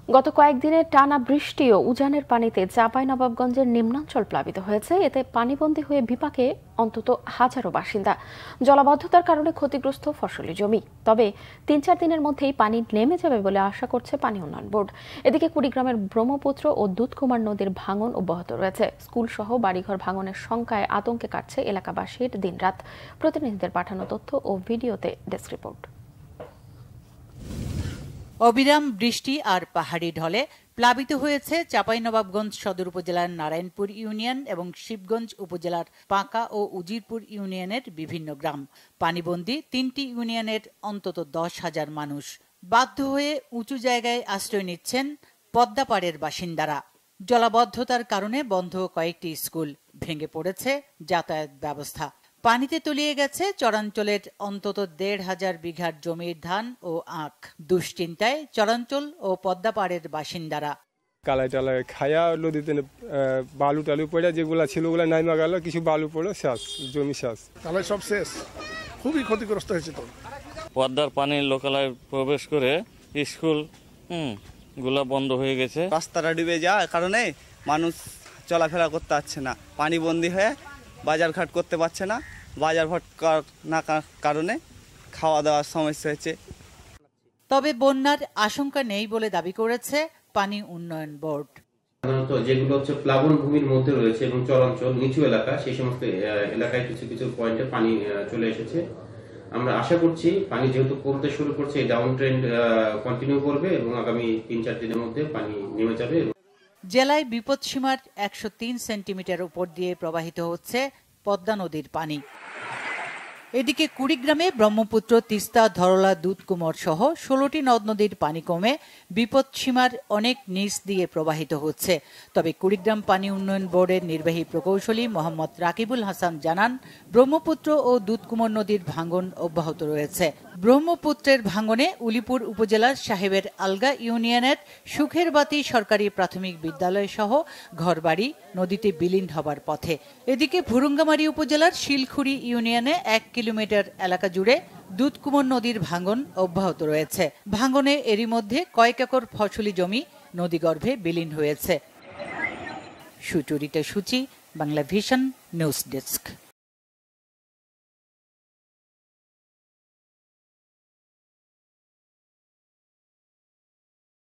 গত কয়েকদিনে টানা বৃষ্টি ও উজানের পানিতে চাঁপাইনবাবগঞ্জের নিম্নাঞ্চল প্লাবিত হয়েছে। এতে পানিবন্দী হয়ে বিপাকে অন্তত হাজারো বাসিন্দা। জলাবদ্ধতার কারণে ক্ষতিগ্রস্ত ফসলি জমি। তবে ৩-৪ দিনের মধ্যেই পানি নেমে যাবে বলে আশা করছে পানি উন্নয়ন বোর্ড। এদিকে কুড়িগ্রামের ব্রহ্মপুত্র ও দুধকুমার নদীর ভাঙন অব্যাহত রয়েছে। স্কুল সহ বাড়িঘর ভাঙনের শঙ্কায় আতঙ্কে কাটছে এলাকাবাসীর দিনরাত। প্রতিনিধিদের পাঠানো তথ্য ও ভিডিওতে ডেস্ক রিপোর্ট। অবিরাম বৃষ্টি আর পাহাড়ি ঢলে প্লাবিত হয়েছে চাঁপাইনবাবগঞ্জ সদর উপজেলার নারায়ণপুর ইউনিয়ন এবং শিবগঞ্জ উপজেলার পাঁকা ও উজিরপুর ইউনিয়নের বিভিন্ন গ্রাম। পানিবন্দী 3টি ইউনিয়নের অন্তত 10,000 মানুষ। বাধ্য হয়ে উঁচু জায়গায় আশ্রয় নিচ্ছেন পদ্মাপাড়ের বাসিন্দারা। জলাবদ্ধতার কারণে বন্ধ কয়েকটি স্কুল, ভেঙে পড়েছে যাতায়াত ব্যবস্থা। পানিতে তলিয়ে গেছে চরাঞ্চলের অন্তত 1,500 বিঘার জমির ধান ও আখ। দুশ্চিন্তায় চরাঞ্চল ও পদ্মাপাড়ের বাসিন্দারা। কালাই টালাই খায়া নদীতে বালু টালু পড়ে যেগুলা ছিল ওগুলা নাইমা গেল, কিছু বালু পড়ে শেষ, জমি শেষ, তাহলে সব শেষ। খুবই ক্ষতিগ্রস্ত হয়েছে। তো পদ্মার পানি লোকালয়ে প্রবেশ করে স্কুল গুলা বন্ধ হয়ে গেছে। রাস্তাটা ডুবে যাওয়ার কারণে মানুষ চলাফেরা করতে পারছে না, পানি বন্দী হয়ে বাজারঘাট করতে পারছে না। বাজারঘাট না কারণে খাওয়া দাওয়ার সমস্যা হয়েছে। তবে বন্যার আশঙ্কা নেই বলে দাবি করেছে পানি উন্নয়ন বোর্ড। সাধারণত যেগুলো হচ্ছে প্লাবন ভূমির মধ্যে রয়েছে এবং চরাঞ্চল নিচু এলাকা, সেই সমস্ত এলাকায় কিছু কিছু পয়েন্টে পানি চলে এসেছে। আমরা আশা করছি পানি যেহেতু কমতে শুরু করছে, এই ডাউন ট্রেন্ড কন্টিনিউ করবে এবং আগামী 3-4 দিনের মধ্যে পানি নেমে যাবে। জেলায় বিপদসীমার 103 সেন্টিমিটার উপর দিয়ে প্রবাহিত হচ্ছে পদ্মা নদীর পানি। এদিকে কুড়িগ্রামে ব্রহ্মপুত্র, তিস্তা, ধরলা, দুধকুমার সহ 16টি নদ নদীর পানি কমে বিপদসীমার অনেক নিচ দিয়ে প্রবাহিত হচ্ছে। তবে কুড়িগ্রাম পানি উন্নয়ন বোর্ডের নির্বাহী প্রকৌশলী মোহাম্মদ রাকিবুল হাসান জানান, ব্রহ্মপুত্র ও দুধকুমার নদীর ভাঙন অব্যাহত রয়েছে। ব্রহ্মপুত্রের ভাঙনে উলিপুর উপজেলার সাহেবের আলগা ইউনিয়নের সুখেরবাতি সরকারি প্রাথমিক বিদ্যালয় সহ ঘরবাড়ি নদীতে বিলীন হবার পথে। এদিকে ভুরুঙ্গামারী উপজেলার শিলখুড়ি ইউনিয়নে 1 কিলোমিটার এলাকা জুড়ে দুধকুমার নদীর ভাঙন অব্যাহত রয়েছে। ভাঙনে এরই মধ্যে কয়েক একর ফসলি জমি নদীগর্ভে বিলীন হয়েছে। সুচরিতা সূচি, বাংলা ভিশন নিউজ ডেস্ক।